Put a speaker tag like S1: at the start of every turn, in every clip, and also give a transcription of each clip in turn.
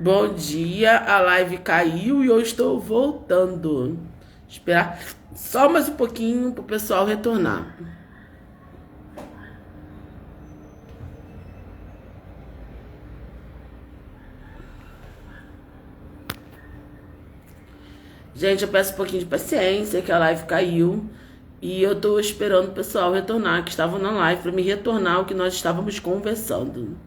S1: Bom dia, a live caiu e eu estou voltando. Esperar só mais um pouquinho para o pessoal retornar. Gente, eu peço um pouquinho de paciência, que a live caiu. E eu estou esperando o pessoal retornar, que estavam na live, para me retornar o que nós estávamos conversando.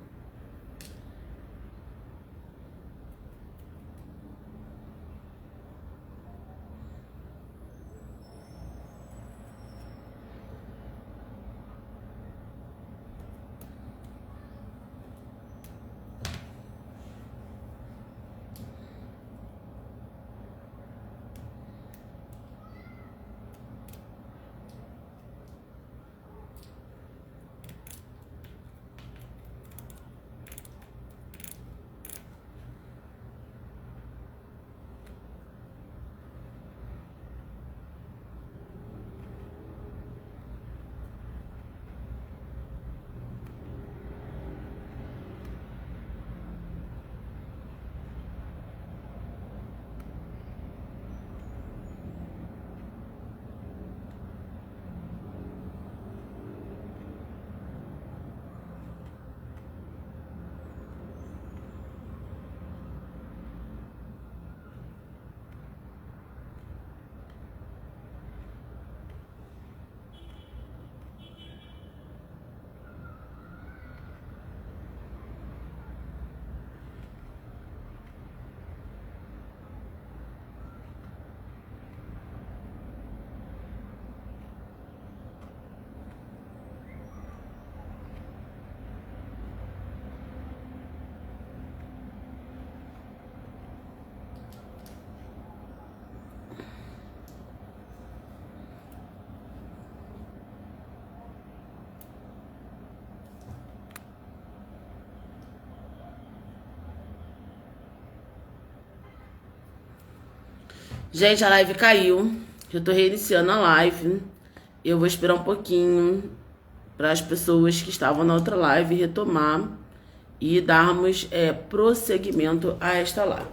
S1: Gente, a live caiu. Eu tô reiniciando a live. Eu vou esperar um pouquinho para as pessoas que estavam na outra live retomar e darmos prosseguimento a esta live.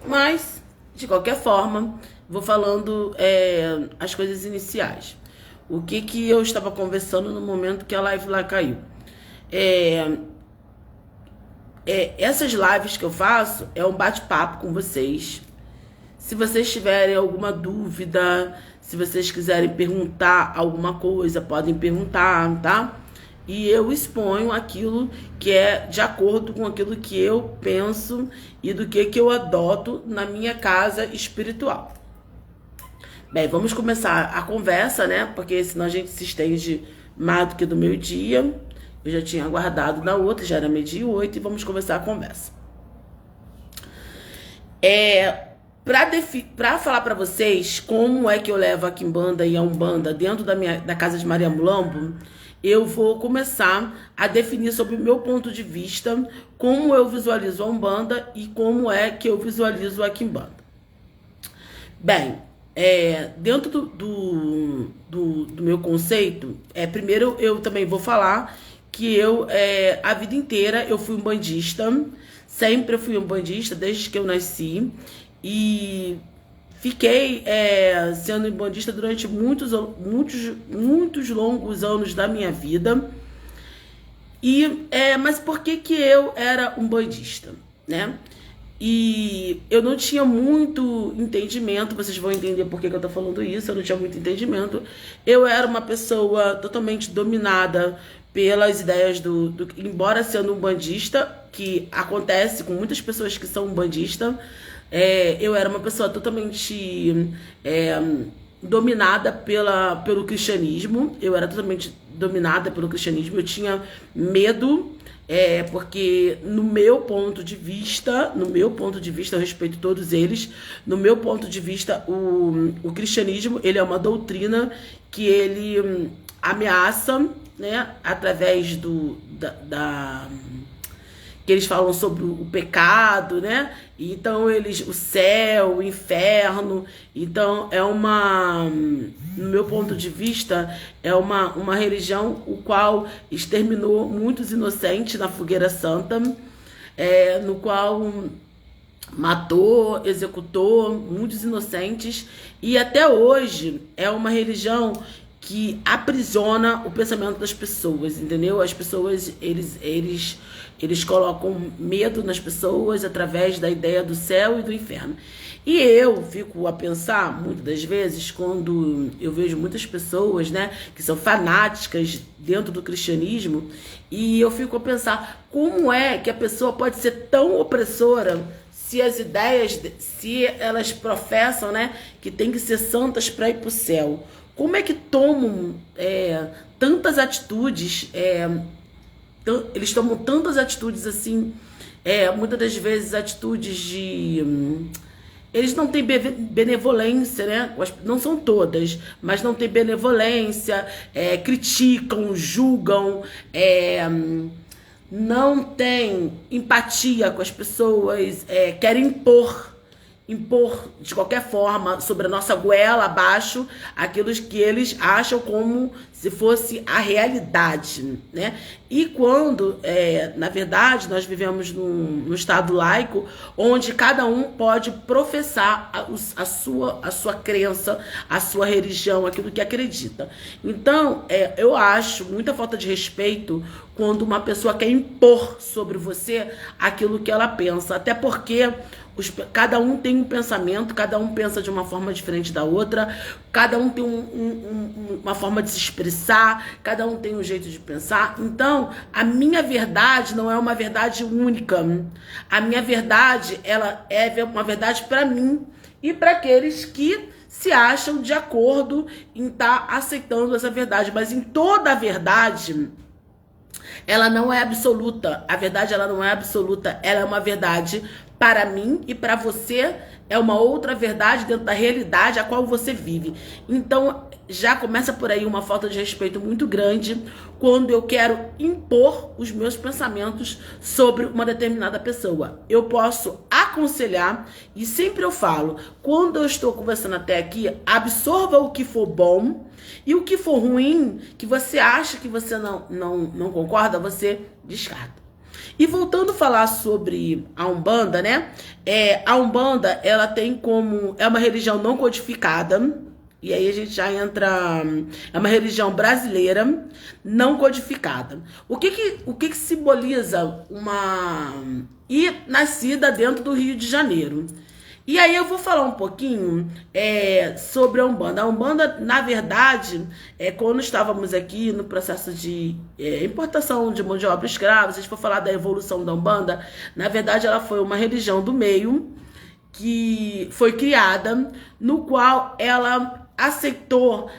S1: Mas, de qualquer forma, vou falando as coisas iniciais. O que eu estava conversando no momento que a live lá caiu. Essas lives que eu faço é um bate-papo com vocês. Se vocês tiverem alguma dúvida, se vocês quiserem perguntar alguma coisa, podem perguntar, tá? E eu exponho aquilo que é de acordo com aquilo que eu penso e do que eu adoto na minha casa espiritual. Bem, vamos começar a conversa, né? Porque senão a gente se estende mais do que do meio-dia. Eu já tinha aguardado na outra, já era 12h08 e vamos começar a conversa. Para falar para vocês como é que eu levo a Quimbanda e a Umbanda dentro da casa de Maria Mulambo, eu vou começar a definir sobre o meu ponto de vista, como eu visualizo a Umbanda e como é que eu visualizo a Quimbanda. Bem, dentro do meu conceito, primeiro eu também vou falar que a vida inteira eu fui um bandista, sempre fui um bandista desde que eu nasci. E fiquei sendo umbandista durante muitos longos anos da minha vida. Mas por que eu era umbandista, né? E eu não tinha muito entendimento, vocês vão entender por que eu tô falando isso, eu não tinha muito entendimento. Eu era uma pessoa totalmente dominada pelas ideias embora sendo umbandista, que acontece com muitas pessoas que são umbandistas, eu era uma pessoa totalmente dominada pelo cristianismo. Eu era totalmente dominada pelo cristianismo. Eu tinha medo, porque no meu ponto de vista, eu respeito todos eles. No meu ponto de vista, o cristianismo, ele é uma doutrina que ele ameaça, né, através que eles falam sobre o pecado, né? Então o céu, o inferno. Então no meu ponto de vista, é uma religião o qual exterminou muitos inocentes na fogueira santa. no qual matou, executou muitos inocentes, e até hoje é uma religião que aprisiona o pensamento das pessoas, entendeu? As pessoas, eles colocam medo nas pessoas através da ideia do céu e do inferno. E eu fico a pensar, muitas das vezes, quando eu vejo muitas pessoas, né, que são fanáticas dentro do cristianismo, e eu fico a pensar como é que a pessoa pode ser tão opressora se as ideias, se elas professam, né, que tem que ser santas para ir para o céu. Como é que tomam tantas atitudes, eles tomam tantas atitudes assim, muitas das vezes atitudes de... eles não têm benevolência, né? Não são todas, mas não têm benevolência, criticam, julgam, não têm empatia com as pessoas, querem impor de qualquer forma sobre a nossa goela abaixo aquilo que eles acham como se fosse a realidade, né? E quando, na verdade, nós vivemos num estado laico, onde cada um pode professar a sua crença, a sua religião, aquilo que acredita. Então, eu acho muita falta de respeito quando uma pessoa quer impor sobre você aquilo que ela pensa, até porque cada um tem um pensamento, cada um pensa de uma forma diferente da outra, cada um tem uma forma de se expressar, cada um tem um jeito de pensar. Então, a minha verdade não é uma verdade única. A minha verdade, ela é uma verdade para mim e para aqueles que se acham de acordo em estar aceitando essa verdade. Mas em toda a verdade, ela não é absoluta. A verdade, ela não é absoluta. Ela é uma verdade para mim e para você é uma outra verdade dentro da realidade a qual você vive. Então, já começa por aí uma falta de respeito muito grande quando eu quero impor os meus pensamentos sobre uma determinada pessoa. Eu posso aconselhar e sempre eu falo, quando eu estou conversando até aqui, absorva o que for bom e o que for ruim, que você acha que você não concorda, você descarta. E voltando a falar sobre a Umbanda, né? A Umbanda, ela tem como... é uma religião não codificada. E aí a gente já entra... é uma religião brasileira não codificada. O que simboliza uma... e nascida dentro do Rio de Janeiro. E aí eu vou falar um pouquinho sobre a Umbanda. A Umbanda, na verdade, quando estávamos aqui no processo de importação de mão de obra escrava, se a gente for falar da evolução da Umbanda, na verdade ela foi uma religião do meio que foi criada, no qual ela aceitou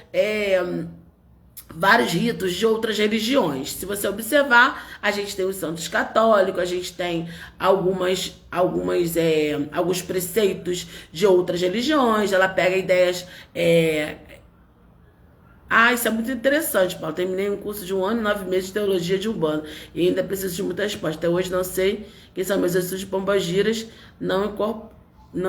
S1: vários ritos de outras religiões. Se você observar, a gente tem os santos católicos, a gente tem alguns preceitos de outras religiões, ela pega ideias... isso é muito interessante, Paulo. Terminei um curso de 1 ano e 9 meses de teologia de Umbanda e ainda preciso de muita resposta. Até hoje não sei quem são meus estudos de pombagiras, não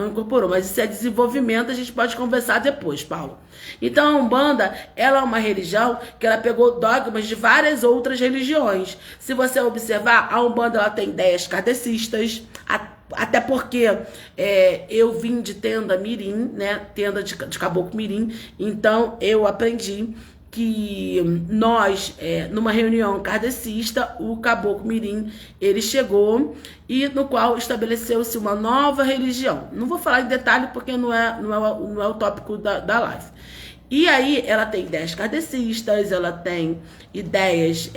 S1: incorporou, mas isso é desenvolvimento, a gente pode conversar depois, Paulo. Então a Umbanda, ela é uma religião que ela pegou dogmas de várias outras religiões. Se você observar, a Umbanda ela tem ideias kardecistas, até porque eu vim de tenda mirim, né, tenda de caboclo mirim, então eu aprendi que nós, numa reunião kardecista, o caboclo mirim, ele chegou e no qual estabeleceu-se uma nova religião. Não vou falar em detalhe porque não é o tópico da live. E aí ela tem ideias kardecistas, ela tem ideias,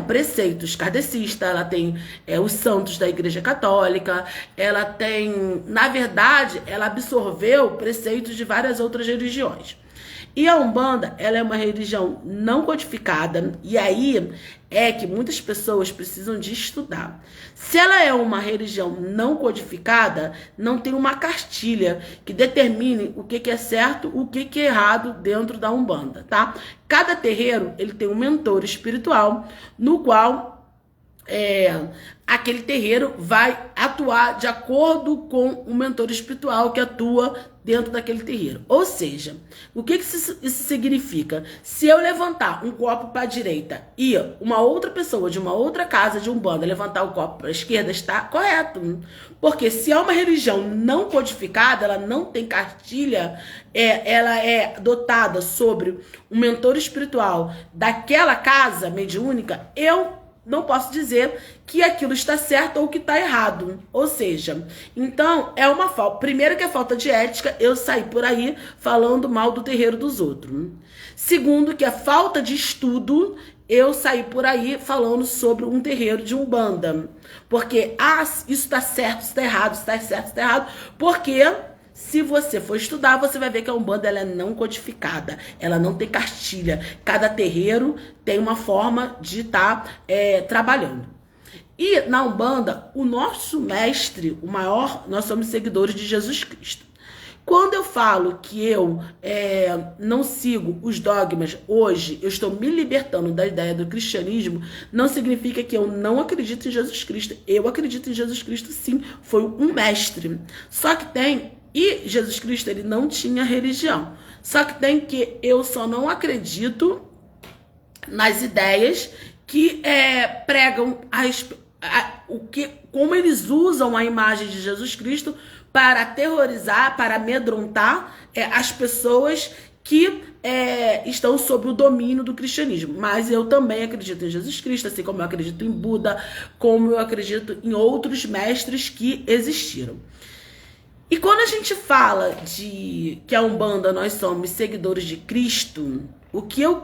S1: preceitos kardecistas, ela tem os santos da Igreja Católica, ela tem, na verdade, ela absorveu preceitos de várias outras religiões. E a Umbanda, ela é uma religião não codificada, e aí é que muitas pessoas precisam de estudar. Se ela é uma religião não codificada, não tem uma cartilha que determine o que é certo, o que é errado dentro da Umbanda, tá? Cada terreiro, ele tem um mentor espiritual, no qual aquele terreiro vai atuar de acordo com o mentor espiritual que atua dentro daquele terreiro. Ou seja, o que isso significa? Se eu levantar um copo para a direita e uma outra pessoa de uma outra casa de Umbanda levantar o copo para a esquerda, está correto. Porque se é uma religião não codificada, ela não tem cartilha, ela é dotada sobre um mentor espiritual daquela casa mediúnica, eu não posso dizer que aquilo está certo ou que está errado. Ou seja, então é uma falta. Primeiro que é falta de ética, eu sair por aí falando mal do terreiro dos outros. Segundo que é falta de estudo, eu sair por aí falando sobre um terreiro de Umbanda. Porque, isso está certo, isso está errado, isso está certo, isso está errado. Porque se você for estudar, você vai ver que a Umbanda ela é não codificada, ela não tem cartilha. Cada terreiro tem uma forma de estar trabalhando. E na Umbanda, o nosso mestre, o maior, nós somos seguidores de Jesus Cristo. Quando eu falo que eu não sigo os dogmas, hoje eu estou me libertando da ideia do cristianismo, não significa que eu não acredito em Jesus Cristo. Eu acredito em Jesus Cristo, sim, foi um mestre. Só que e Jesus Cristo, ele não tinha religião. Só que tem que eu só não acredito nas ideias que pregam como eles usam a imagem de Jesus Cristo para aterrorizar, para amedrontar as pessoas que estão sob o domínio do cristianismo. Mas eu também acredito em Jesus Cristo, assim como eu acredito em Buda, como eu acredito em outros mestres que existiram. E quando a gente fala que a Umbanda nós somos seguidores de Cristo, o que eu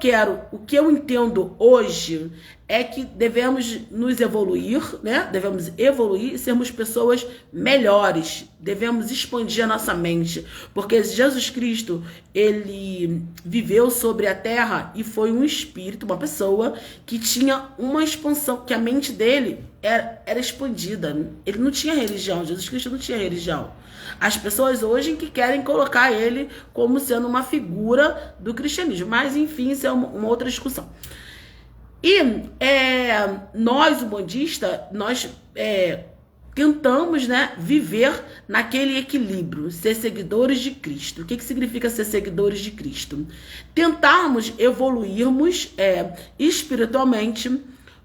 S1: entendo hoje é que devemos nos evoluir, né? Devemos evoluir e sermos pessoas melhores. Devemos expandir a nossa mente, porque Jesus Cristo, ele viveu sobre a terra e foi um espírito, uma pessoa que tinha uma expansão, que a mente dele era expandida. Ele não tinha religião, Jesus Cristo não tinha religião. As pessoas hoje que querem colocar ele como sendo uma figura do cristianismo. Mas, enfim, isso é uma outra discussão. E nós, umbandistas, nós tentamos, né, viver naquele equilíbrio, ser seguidores de Cristo. O que significa ser seguidores de Cristo? Tentarmos evoluirmos espiritualmente.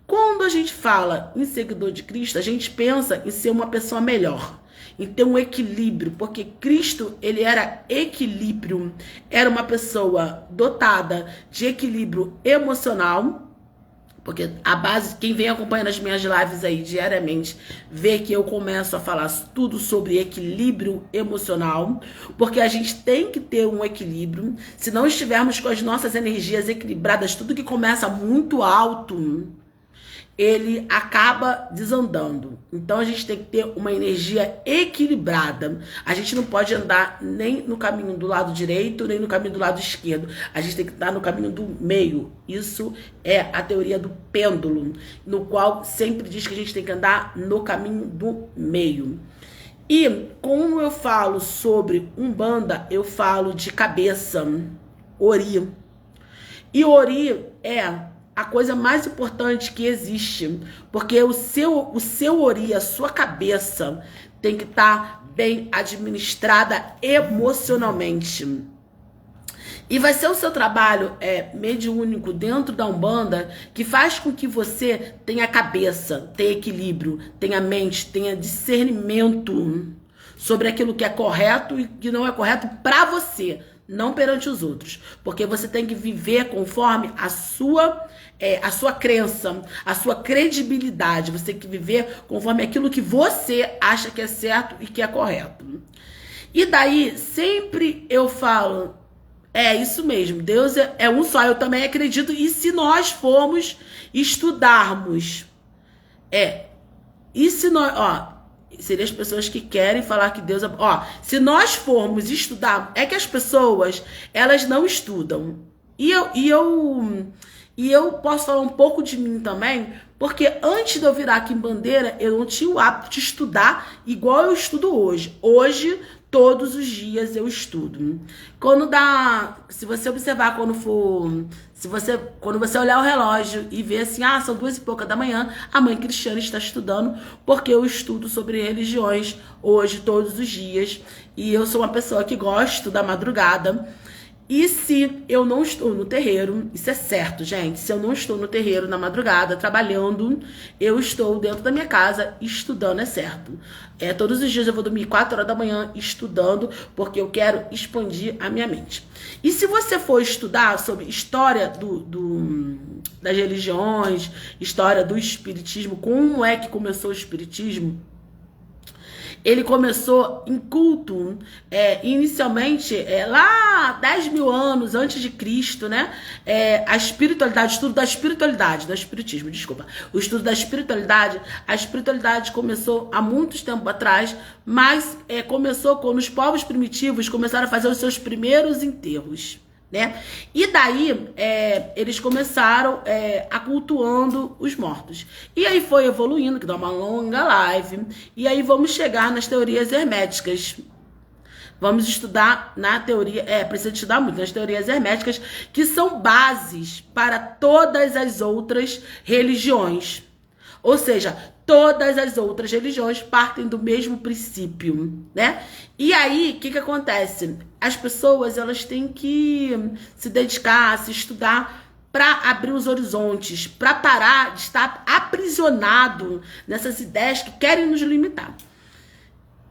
S1: Quando a gente fala em seguidor de Cristo, a gente pensa em ser uma pessoa melhor, em ter um equilíbrio, porque Cristo, ele era equilíbrio, era uma pessoa dotada de equilíbrio emocional, porque a base, quem vem acompanhando as minhas lives aí diariamente, vê que eu começo a falar tudo sobre equilíbrio emocional, porque a gente tem que ter um equilíbrio. Se não estivermos com as nossas energias equilibradas, tudo que começa muito alto, ele acaba desandando. Então a gente tem que ter uma energia equilibrada. A gente não pode andar nem no caminho do lado direito, nem no caminho do lado esquerdo. A gente tem que estar no caminho do meio. Isso é a teoria do pêndulo, no qual sempre diz que a gente tem que andar no caminho do meio. E como eu falo sobre Umbanda, eu falo de cabeça, Ori. E Ori é a coisa mais importante que existe, porque o seu Ori, a sua cabeça, tem que estar bem administrada emocionalmente. E vai ser o seu trabalho mediúnico dentro da Umbanda que faz com que você tenha cabeça, tenha equilíbrio, tenha mente, tenha discernimento sobre aquilo que é correto e que não é correto para você, não perante os outros. Porque você tem que viver conforme a sua crença, a sua credibilidade. Você tem que viver conforme aquilo que você acha que é certo e que é correto. E daí, sempre eu falo, isso mesmo, Deus é um só, eu também acredito. E se nós formos estudarmos, e se nós, seriam as pessoas que querem falar que Deus é... se nós formos estudar, é que as pessoas, elas não estudam. E eu posso falar um pouco de mim também, porque antes de eu virar quimbandeira, eu não tinha o hábito de estudar igual eu estudo hoje. Hoje, Todos os dias eu estudo. Se você observar, quando você olhar o relógio e ver assim, são 2h pouca da manhã, a mãe Cristiane está estudando, porque eu estudo sobre religiões hoje, todos os dias. E eu sou uma pessoa que gosto da madrugada. E se eu não estou no terreiro, isso é certo, gente, se eu não estou no terreiro na madrugada, trabalhando, eu estou dentro da minha casa estudando, é certo. Todos os dias eu vou dormir 4 horas da manhã estudando, porque eu quero expandir a minha mente. E se você for estudar sobre história das religiões, história do espiritismo, como é que começou o espiritismo, ele começou em culto, inicialmente, lá 10.000 anos antes de Cristo, né? A espiritualidade, o estudo da espiritualidade, do espiritismo, desculpa. O estudo da espiritualidade, a espiritualidade começou há muitos tempo atrás, mas começou quando os povos primitivos começaram a fazer os seus primeiros enterros, né? E daí eles começaram a cultuando os mortos. E aí foi evoluindo, que dá uma longa live. E aí vamos chegar nas teorias herméticas. Vamos estudar na teoria, precisa estudar muito nas teorias herméticas, que são bases para todas as outras religiões. Ou seja, todas as outras religiões partem do mesmo princípio, né? E aí, o que acontece? As pessoas, elas têm que se dedicar, se estudar para abrir os horizontes, para parar de estar aprisionado nessas ideias que querem nos limitar.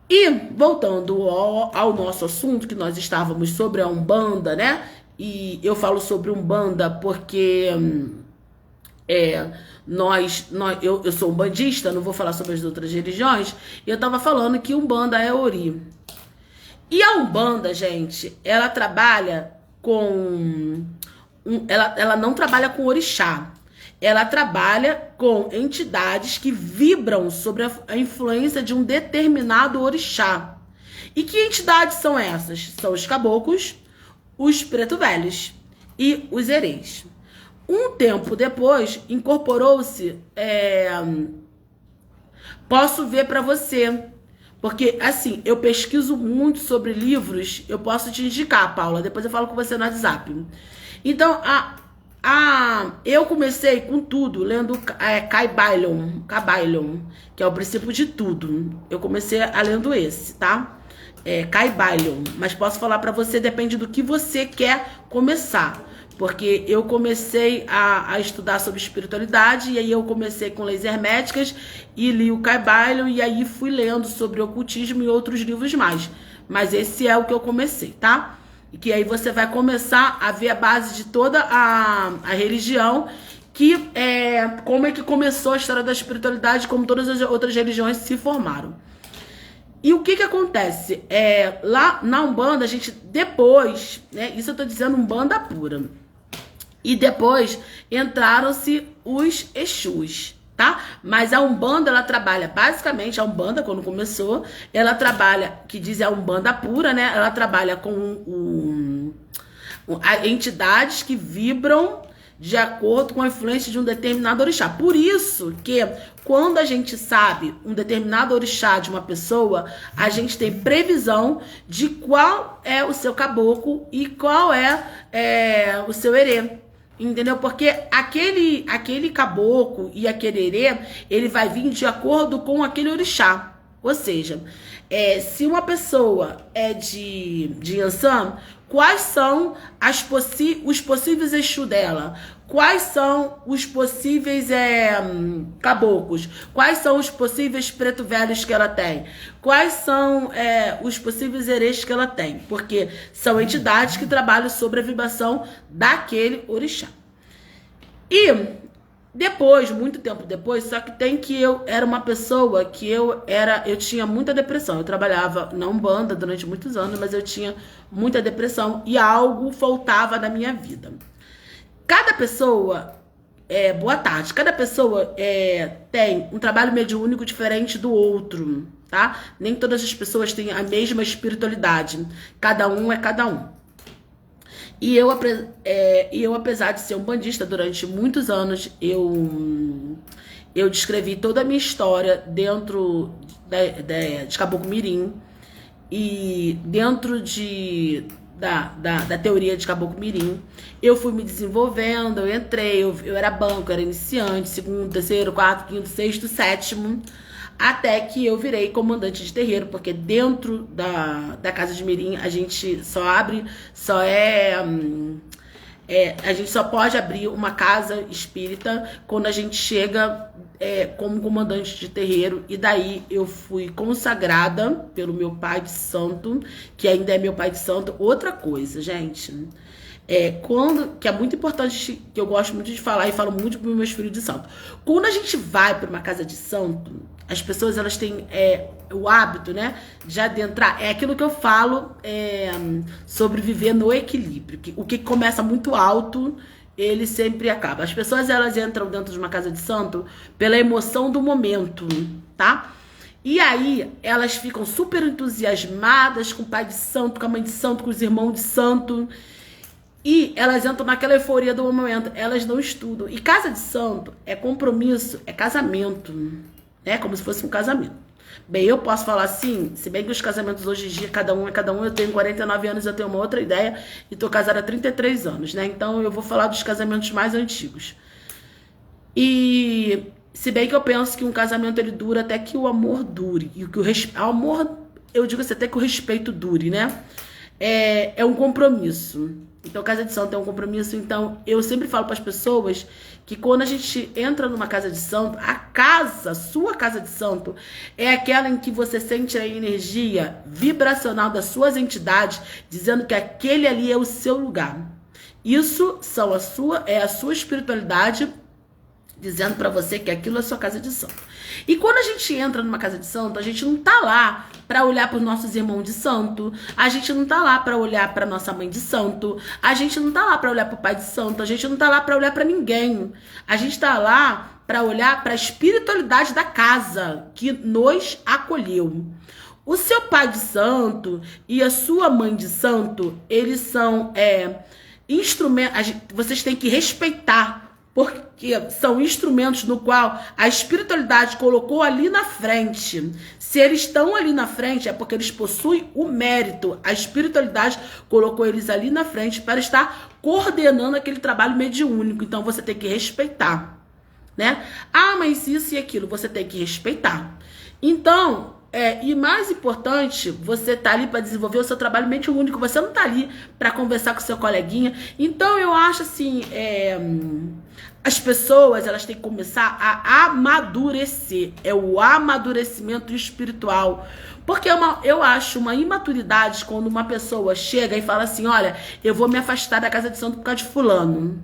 S1: E, voltando ao nosso assunto, que nós estávamos sobre a Umbanda, né? E eu falo sobre Umbanda porque... eu sou umbandista, não vou falar sobre as outras religiões, e eu tava falando que Umbanda é Ori. E a Umbanda, gente, ela trabalha com... Ela não trabalha com orixá. Ela trabalha com entidades que vibram sobre a influência de um determinado orixá. E que entidades são essas? São os caboclos, os preto velhos e os herês. Um tempo depois, incorporou-se... Posso ver para você. Porque, assim, eu pesquiso muito sobre livros. Eu posso te indicar, Paula. Depois eu falo com você no WhatsApp. Então, eu comecei com tudo, lendo Kybalion, que é o princípio de tudo. Eu comecei lendo esse, tá? Kybalion. Mas posso falar para você, depende do que você quer começar. Porque eu comecei a estudar sobre espiritualidade, e aí eu comecei com leis herméticas e li o Kybalion, e aí fui lendo sobre ocultismo e outros livros mais. Mas esse é o que eu comecei, tá? E que aí você vai começar a ver a base de toda a religião, como é que começou a história da espiritualidade, como todas as outras religiões se formaram. E o que acontece? Lá na Umbanda, a gente depois, né, isso eu tô dizendo Umbanda pura, e depois entraram-se os Exus, tá? Mas a Umbanda, ela trabalha, basicamente, a Umbanda, quando começou, ela trabalha, que diz a Umbanda pura, né? Ela trabalha com entidades que vibram de acordo com a influência de um determinado orixá. Por isso que, quando a gente sabe um determinado orixá de uma pessoa, a gente tem previsão de qual é o seu caboclo e qual é o seu herê. Entendeu? Porque aquele caboclo e aquele herê, ele vai vir de acordo com aquele orixá. Ou seja, se uma pessoa é de Yansan, quais são os possíveis Exu dela? Quais são os possíveis caboclos? Quais são os possíveis preto velhos que ela tem? Quais são os possíveis herês que ela tem? Porque são entidades que trabalham sobre a vibração daquele orixá. E depois, muito tempo depois, só que tem que eu era uma pessoa que eu tinha muita depressão. Eu trabalhava na Umbanda durante muitos anos, mas eu tinha muita depressão e algo faltava na minha vida. Cada pessoa, boa tarde, cada pessoa tem um trabalho mediúnico diferente do outro, tá? Nem todas as pessoas têm a mesma espiritualidade. Cada um é cada um. E eu, apesar de ser umbandista durante muitos anos, eu descrevi toda a minha história dentro de Caboclo Mirim. E dentro da teoria de Caboclo Mirim, eu fui me desenvolvendo, eu entrei, eu era banco, eu era iniciante, segundo, terceiro, quarto, quinto, sexto, sétimo, até que eu virei comandante de terreiro, porque dentro da Casa de Mirim a gente a gente só pode abrir uma casa espírita quando a gente chega como comandante de terreiro. E daí eu fui consagrada pelo meu pai de santo, que ainda é meu pai de santo. Outra coisa, gente, que é muito importante, que eu gosto muito de falar e falo muito para meus filhos de santo. Quando a gente vai para uma casa de santo, as pessoas elas têm o hábito, né, de adentrar. É aquilo que eu falo sobre viver no equilíbrio. Que o que começa muito alto, ele sempre acaba. As pessoas elas entram dentro de uma casa de santo pela emoção do momento, tá? E aí elas ficam super entusiasmadas com o pai de santo, com a mãe de santo, com os irmãos de santo. E elas entram naquela euforia do momento. Elas não estudam. E casa de santo é compromisso, é casamento. É como se fosse um casamento. Bem, eu posso falar assim, se bem que os casamentos hoje em dia, cada um é cada um. Eu tenho 49 anos, eu tenho uma outra ideia e tô casada há 33 anos, né? Então eu vou falar dos casamentos mais antigos. E se bem que eu penso que um casamento ele dura até que o amor dure. E que o amor, eu digo assim, até que o respeito dure, né? É um compromisso. Então, casa de santo é um compromisso. Então, eu sempre falo para as pessoas que quando a gente entra numa casa de santo, sua casa de santo, é aquela em que você sente a energia vibracional das suas entidades, dizendo que aquele ali é o seu lugar. Isso é a sua espiritualidade dizendo para você que aquilo é sua casa de santo. E quando a gente entra numa casa de santo, a gente não tá lá para olhar para os nossos irmãos de santo, a gente não tá lá para olhar para nossa mãe de santo, a gente não tá lá para olhar para o pai de santo, a gente não tá lá para olhar para ninguém. A gente tá lá para olhar para a espiritualidade da casa que nos acolheu. O seu pai de santo e a sua mãe de santo, eles são instrumentos, vocês têm que respeitar, porque são instrumentos no qual a espiritualidade colocou ali na frente. Se eles estão ali na frente, é porque eles possuem o mérito. A espiritualidade colocou eles ali na frente para estar coordenando aquele trabalho mediúnico. Então você tem que respeitar, né? Ah, mas isso e aquilo, você tem que respeitar. Então, e mais importante, você tá ali para desenvolver o seu trabalho mediúnico. Você não tá ali para conversar com seu coleguinha. Então eu acho assim, as pessoas elas têm que começar a amadurecer. É o amadurecimento espiritual. Porque eu acho uma imaturidade quando uma pessoa chega e fala assim, olha, eu vou me afastar da casa de santo por causa de fulano.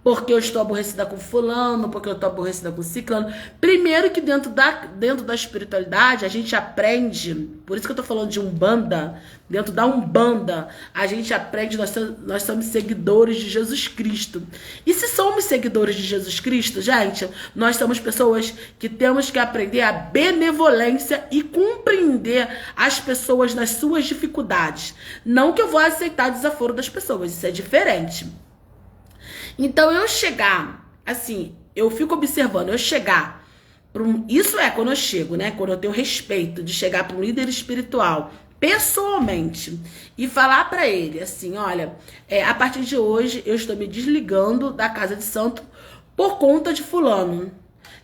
S1: Porque eu estou aborrecida com fulano, porque eu estou aborrecida com ciclano. Primeiro que dentro da espiritualidade, a gente aprende, por isso que eu estou falando de Umbanda, dentro da Umbanda, a gente aprende, nós somos seguidores de Jesus Cristo. E se somos seguidores de Jesus Cristo, gente, nós somos pessoas que temos que aprender a benevolência e compreender as pessoas nas suas dificuldades. Não que eu vou aceitar o desaforo das pessoas, isso é diferente. Então, eu chegar, assim, eu fico observando, eu chegar para isso quando eu chego, né? Quando eu tenho respeito de chegar para um líder espiritual, pessoalmente, e falar para ele, assim, olha, a partir de hoje eu estou me desligando da casa de santo por conta de fulano.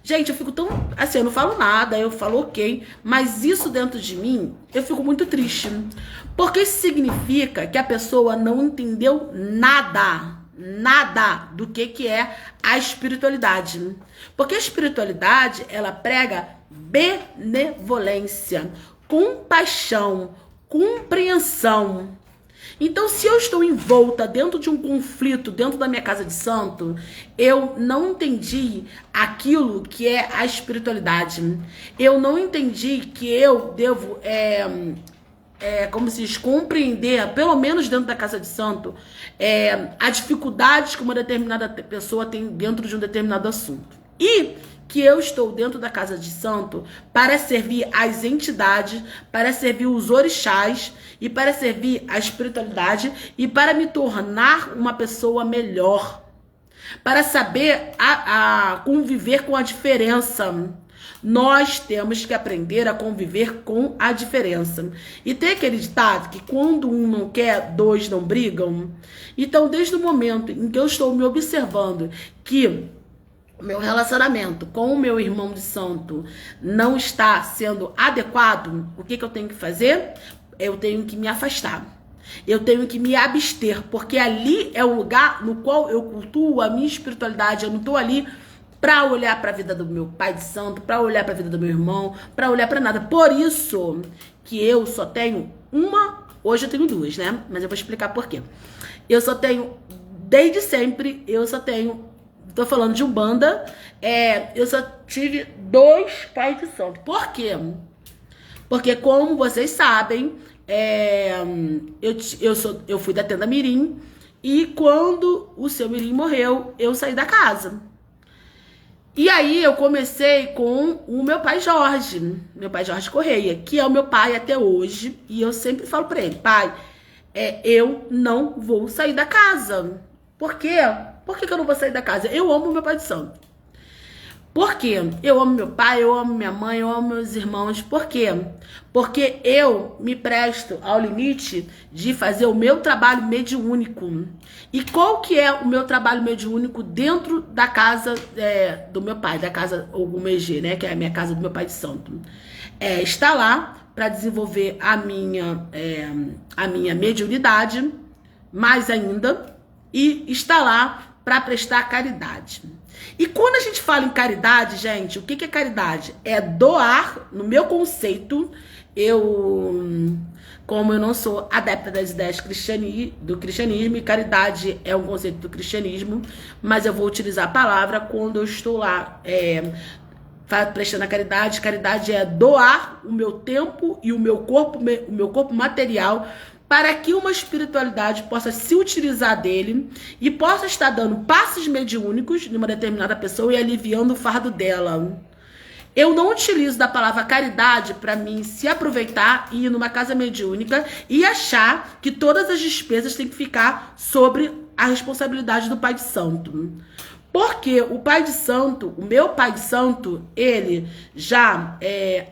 S1: Gente, eu fico tão, assim, eu não falo nada, eu falo ok, mas isso dentro de mim, eu fico muito triste. Porque isso significa que a pessoa não entendeu nada do que é a espiritualidade. Porque a espiritualidade, ela prega benevolência, compaixão, compreensão. Então, se eu estou envolta dentro de um conflito, dentro da minha casa de santo, eu não entendi aquilo que é a espiritualidade. Eu não entendi que eu devo como se diz, compreender, pelo menos dentro da casa de santo, a dificuldade que uma determinada pessoa tem dentro de um determinado assunto. E que eu estou dentro da casa de santo para servir as entidades, para servir os orixás e para servir a espiritualidade e para me tornar uma pessoa melhor, para saber conviver com a diferença. Nós temos que aprender a conviver com a diferença. E tem aquele ditado que quando um não quer, dois não brigam. Então, desde o momento em que eu estou me observando que o meu relacionamento com o meu irmão de santo não está sendo adequado, o que eu tenho que fazer? Eu tenho que me afastar. Eu tenho que me abster, porque ali é o lugar no qual eu cultuo a minha espiritualidade. Eu não estou ali para olhar para a vida do meu pai de santo, para olhar para a vida do meu irmão, para olhar para nada. Por isso que eu só tenho uma, hoje eu tenho duas, né? Mas eu vou explicar por quê. Eu só tenho, desde sempre, tô falando de Umbanda, eu só tive 2 pais de santo. Por quê? Porque, como vocês sabem, eu fui da Tenda Mirim, e quando o seu Mirim morreu, eu saí da casa. E aí eu comecei com o meu pai Jorge Correia, que é o meu pai até hoje, e eu sempre falo pra ele, pai, eu não vou sair da casa. Por quê? Por que eu não vou sair da casa? Eu amo meu pai de santo. Por quê? Eu amo meu pai, eu amo minha mãe, eu amo meus irmãos. Por quê? Porque eu me presto ao limite de fazer o meu trabalho mediúnico. E qual que é o meu trabalho mediúnico dentro da casa do meu pai, da casa Ogumegê, né? Que é a minha casa do meu pai de santo. Estar lá para desenvolver a minha mediunidade, mais ainda, e estar lá para prestar caridade. E quando a gente fala em caridade, gente, o que é caridade? É doar, no meu conceito, como eu não sou adepta das ideias do cristianismo, e caridade é um conceito do cristianismo, mas eu vou utilizar a palavra quando eu estou lá prestando a caridade. Caridade é doar o meu tempo e o meu corpo material para que uma espiritualidade possa se utilizar dele e possa estar dando passes mediúnicos de uma determinada pessoa e aliviando o fardo dela. Eu não utilizo da palavra caridade para mim se aproveitar e ir numa casa mediúnica e achar que todas as despesas têm que ficar sobre a responsabilidade do pai de santo. Porque o pai de santo, o meu pai de santo, ele já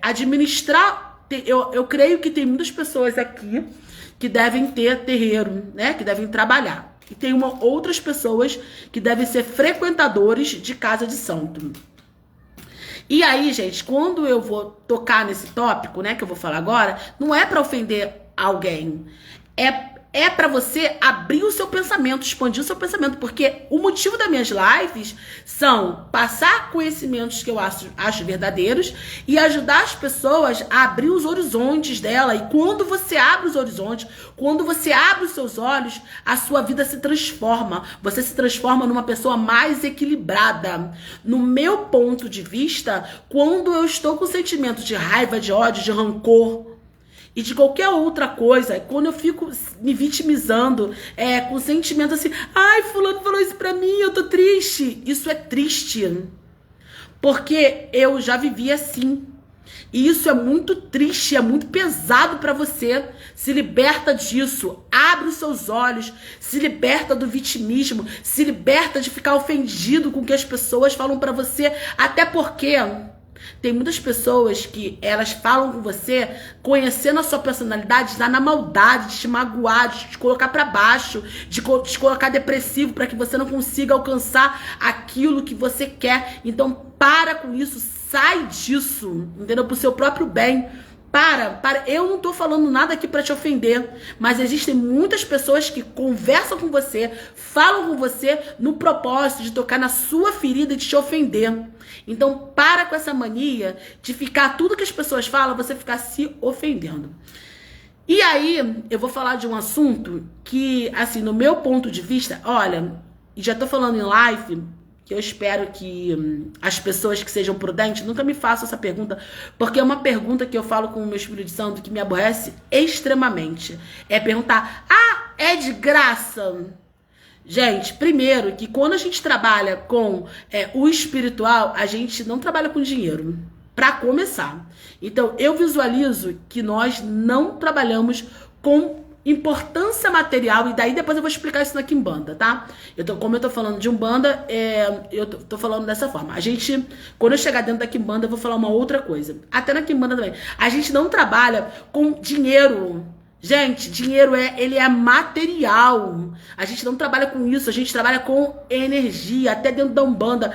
S1: administrar... Eu creio que tem muitas pessoas aqui que devem ter terreiro, né? Que devem trabalhar. E tem outras pessoas que devem ser frequentadores de casa de santo. E aí, gente, quando eu vou tocar nesse tópico, né, que eu vou falar agora, não é para ofender alguém. É para você abrir o seu pensamento, expandir o seu pensamento, porque o motivo das minhas lives são passar conhecimentos que eu acho verdadeiros e ajudar as pessoas a abrir os horizontes dela. E quando você abre os horizontes, quando você abre os seus olhos, a sua vida se transforma. Você se transforma numa pessoa mais equilibrada. No meu ponto de vista, quando eu estou com sentimento de raiva, de ódio, de rancor, e de qualquer outra coisa, quando eu fico me vitimizando, com sentimento assim, ai, fulano falou isso pra mim, eu tô triste. Isso é triste. Porque eu já vivi assim. E isso é muito triste, é muito pesado pra você. Se liberta disso, abre os seus olhos, se liberta do vitimismo, se liberta de ficar ofendido com o que as pessoas falam pra você, até porque... tem muitas pessoas que elas falam com você, conhecendo a sua personalidade, tá na maldade, de te magoar, de te colocar pra baixo, de te colocar depressivo para que você não consiga alcançar aquilo que você quer. Então, para com isso, sai disso, entendeu? Pro seu próprio bem. Para. Eu não tô falando nada aqui para te ofender, mas existem muitas pessoas que conversam com você, falam com você no propósito de tocar na sua ferida e de te ofender. Então, para com essa mania de ficar tudo que as pessoas falam, você ficar se ofendendo. E aí, eu vou falar de um assunto que, assim, no meu ponto de vista, olha, e já tô falando em live, que eu espero que as pessoas que sejam prudentes nunca me façam essa pergunta, porque é uma pergunta que eu falo com o meu Espírito Santo que me aborrece extremamente. É perguntar, é de graça? Gente, primeiro que quando a gente trabalha com o espiritual, a gente não trabalha com dinheiro, para começar. Então, eu visualizo que nós não trabalhamos com importância material, e daí depois eu vou explicar isso na Quimbanda, tá? Como eu tô falando de Umbanda, eu tô falando dessa forma. A gente, quando eu chegar dentro da Quimbanda, eu vou falar uma outra coisa. Até na Quimbanda também. A gente não trabalha com dinheiro. Gente, dinheiro ele é material. A gente não trabalha com isso, a gente trabalha com energia, até dentro da Umbanda.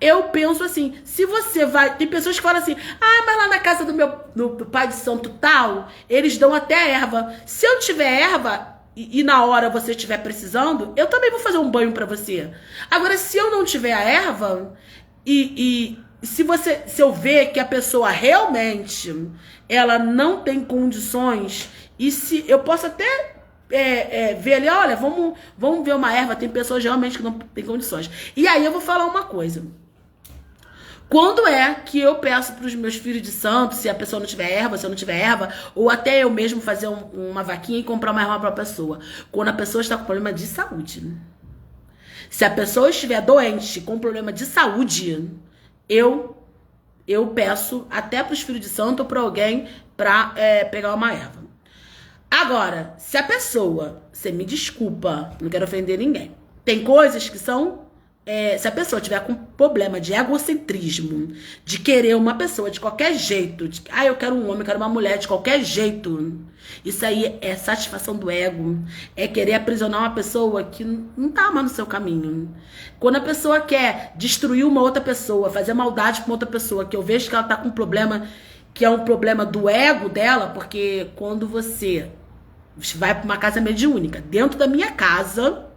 S1: Eu penso assim, se você vai... Tem pessoas que falam assim, mas lá na casa do pai de santo tal, eles dão até erva. Se eu tiver erva e na hora você estiver precisando, eu também vou fazer um banho pra você. Agora, se eu não tiver a erva se eu ver que a pessoa realmente ela não tem condições, e se eu posso até ver ali, olha, vamos ver uma erva, tem pessoas realmente que não tem condições. E aí eu vou falar uma coisa. Quando é que eu peço para os meus filhos de santo, se a pessoa não tiver erva, se eu não tiver erva, ou até eu mesmo fazer uma vaquinha e comprar uma erva para a pessoa? Quando a pessoa está com problema de saúde. Se a pessoa estiver doente, com problema de saúde, eu peço até para os filhos de santo ou para alguém para pegar uma erva. Agora, se a pessoa, você me desculpa, não quero ofender ninguém, tem coisas que são... se a pessoa tiver com problema de egocentrismo, de querer uma pessoa de qualquer jeito, eu quero um homem, eu quero uma mulher de qualquer jeito, isso aí é satisfação do ego, é querer aprisionar uma pessoa que não tá mais no seu caminho. Quando a pessoa quer destruir uma outra pessoa, fazer maldade com uma outra pessoa, que eu vejo que ela tá com um problema, que é um problema do ego dela, porque quando você vai para uma casa mediúnica, dentro da minha casa,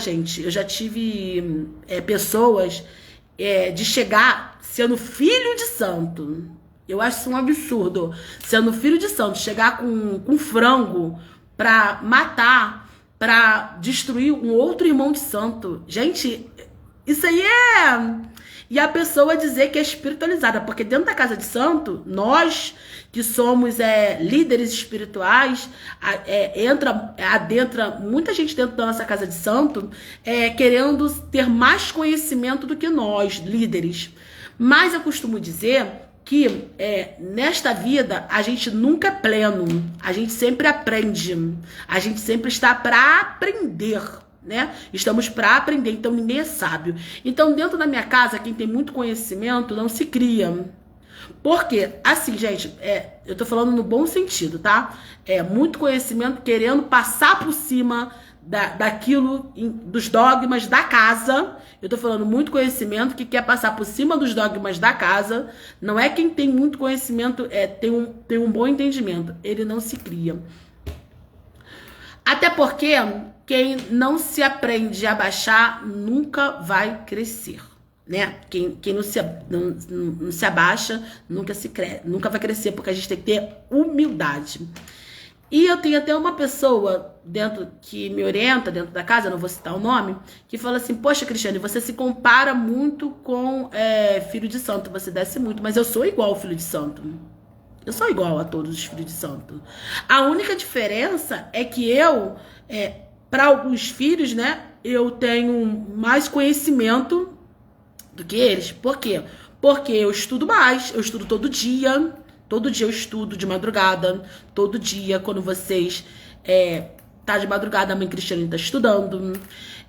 S1: gente, eu já tive pessoas de chegar sendo filho de santo. Eu acho isso um absurdo. Sendo filho de santo, chegar com frango pra matar, pra destruir um outro irmão de santo. Gente, isso aí E a pessoa dizer que é espiritualizada, porque dentro da casa de santo, nós que somos líderes espirituais, adentra muita gente dentro da nossa casa de santo, querendo ter mais conhecimento do que nós, líderes. Mas eu costumo dizer que nesta vida a gente nunca é pleno, a gente sempre aprende, a gente sempre está para aprender, né? Estamos para aprender, então ninguém é sábio. Então, dentro da minha casa, quem tem muito conhecimento não se cria. Porque, assim, gente, eu tô falando no bom sentido, tá? Muito conhecimento querendo passar por cima daquilo, dos dogmas da casa. Eu tô falando muito conhecimento que quer passar por cima dos dogmas da casa. Não é quem tem muito conhecimento, tem um bom entendimento. Ele não se cria. Até porque quem não se aprende a baixar nunca vai crescer, né? Quem não se abaixa nunca vai crescer, porque a gente tem que ter humildade. E eu tenho até uma pessoa que me orienta dentro da casa, não vou citar o nome, que fala assim, poxa, Cristiane, você se compara muito com filho de santo, você desce muito, mas eu sou igual ao filho de santo. Eu sou igual a todos os filhos de santo. A única diferença é que para alguns filhos, né, eu tenho mais conhecimento do que eles. Por quê? Porque eu estudo mais, eu estudo todo dia. Todo dia eu estudo de madrugada. Todo dia, quando vocês tá de madrugada, a mãe Cristiane tá estudando.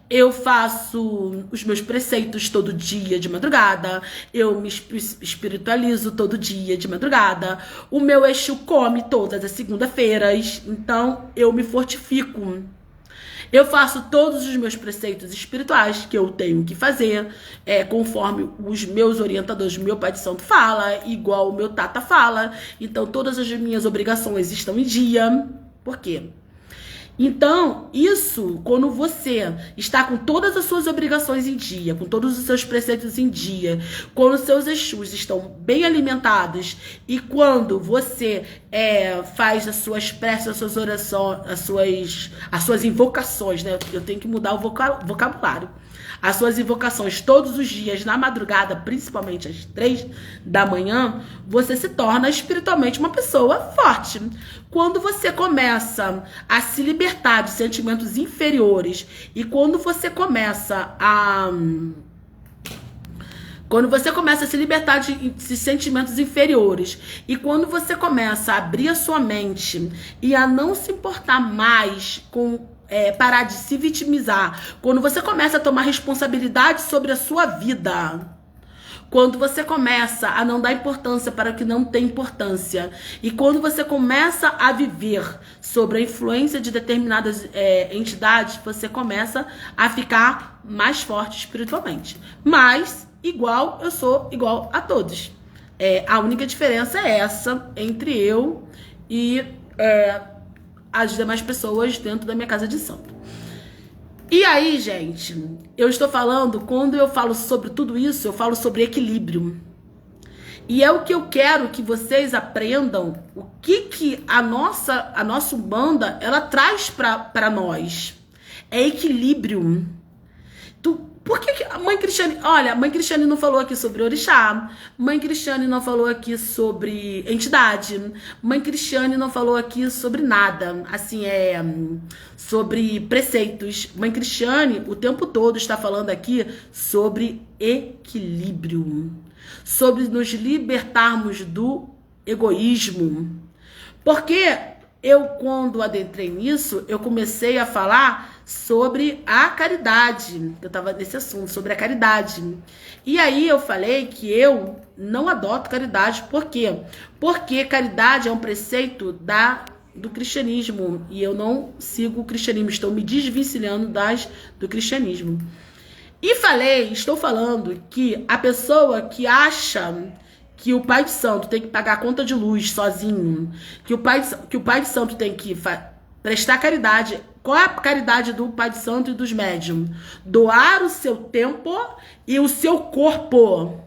S1: Eu faço os meus preceitos todo dia de madrugada. Eu me espiritualizo todo dia de madrugada. O meu Exu come todas as segunda-feiras. Então, eu me fortifico. Eu faço todos os meus preceitos espirituais que eu tenho que fazer, conforme os meus orientadores, meu pai de santo fala, igual o meu tata fala. Então, todas as minhas obrigações estão em dia. Por quê? Então, isso, quando você está com todas as suas obrigações em dia, com todos os seus preceitos em dia, quando os seus Exus estão bem alimentados e quando você faz as suas preces, as suas orações, as suas invocações, né? Eu tenho que mudar o vocabulário. As suas invocações todos os dias, na madrugada, principalmente às 3 da manhã, você se torna espiritualmente uma pessoa forte. Quando você começa a se libertar de sentimentos inferiores e quando você começa a Quando você começa a se libertar de sentimentos inferiores e quando você começa a abrir a sua mente e a não se importar mais com parar de se vitimizar, quando você começa a tomar responsabilidade sobre a sua vida, quando você começa a não dar importância para o que não tem importância, e quando você começa a viver sobre a influência de determinadas entidades, você começa a ficar mais forte espiritualmente. Mas eu sou igual a todos. A única diferença é essa entre eu e as demais pessoas dentro da minha casa de santo. E aí, gente, eu estou falando, quando eu falo sobre tudo isso, eu falo sobre equilíbrio. E é o que eu quero que vocês aprendam, o que a nossa Umbanda, ela traz para nós. É equilíbrio. Por que a Mãe Cristiane... Olha, a Mãe Cristiane não falou aqui sobre orixá. Mãe Cristiane não falou aqui sobre entidade. Mãe Cristiane não falou aqui sobre nada. Assim, sobre preceitos. Mãe Cristiane, o tempo todo, está falando aqui sobre equilíbrio. Sobre nos libertarmos do egoísmo. Porque quando adentrei nisso, eu comecei a falar sobre a caridade. Eu estava nesse assunto, sobre a caridade. E aí eu falei que eu não adoto caridade. Por quê? Porque caridade é um preceito do cristianismo. E eu não sigo o cristianismo. Estou me desvencilhando do cristianismo. E estou falando que a pessoa que acha que o pai de santo tem que pagar a conta de luz sozinho, que o pai de santo tem que prestar caridade. Qual é a caridade do pai de santo e dos médiums? Doar o seu tempo e o seu corpo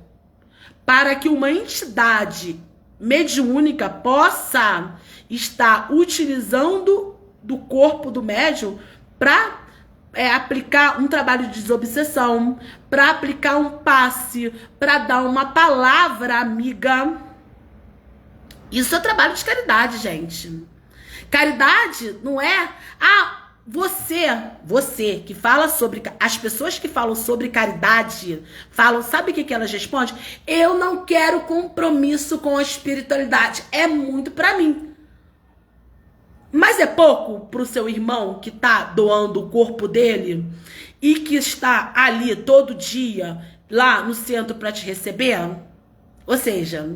S1: para que uma entidade mediúnica possa estar utilizando do corpo do médium para aplicar um trabalho de desobsessão, para aplicar um passe, para dar uma palavra amiga. Isso é trabalho de caridade, gente. Caridade não é... Você que fala sobre... As pessoas que falam sobre caridade, sabe o que elas respondem? Eu não quero compromisso com a espiritualidade. É muito pra mim. Mas é pouco pro seu irmão que tá doando o corpo dele e que está ali todo dia, lá no centro para te receber? Ou seja,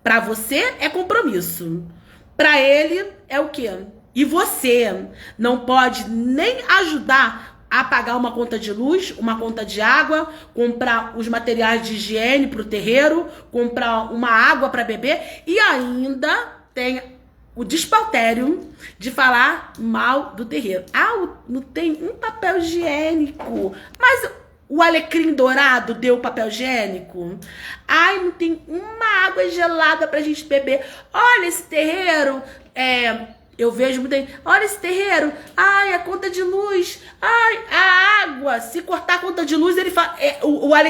S1: para você é compromisso. Para ele é o quê? E você não pode nem ajudar a pagar uma conta de luz, uma conta de água, comprar os materiais de higiene pro terreiro, comprar uma água para beber e ainda tem o despautério de falar mal do terreiro. Não tem um papel higiênico. Mas o alecrim dourado deu papel higiênico? Não tem uma água gelada pra gente beber. Olha esse terreiro. Eu vejo muito aí. Olha esse terreiro. A conta de luz. A água. Se cortar a conta de luz, ele fala... o alecrim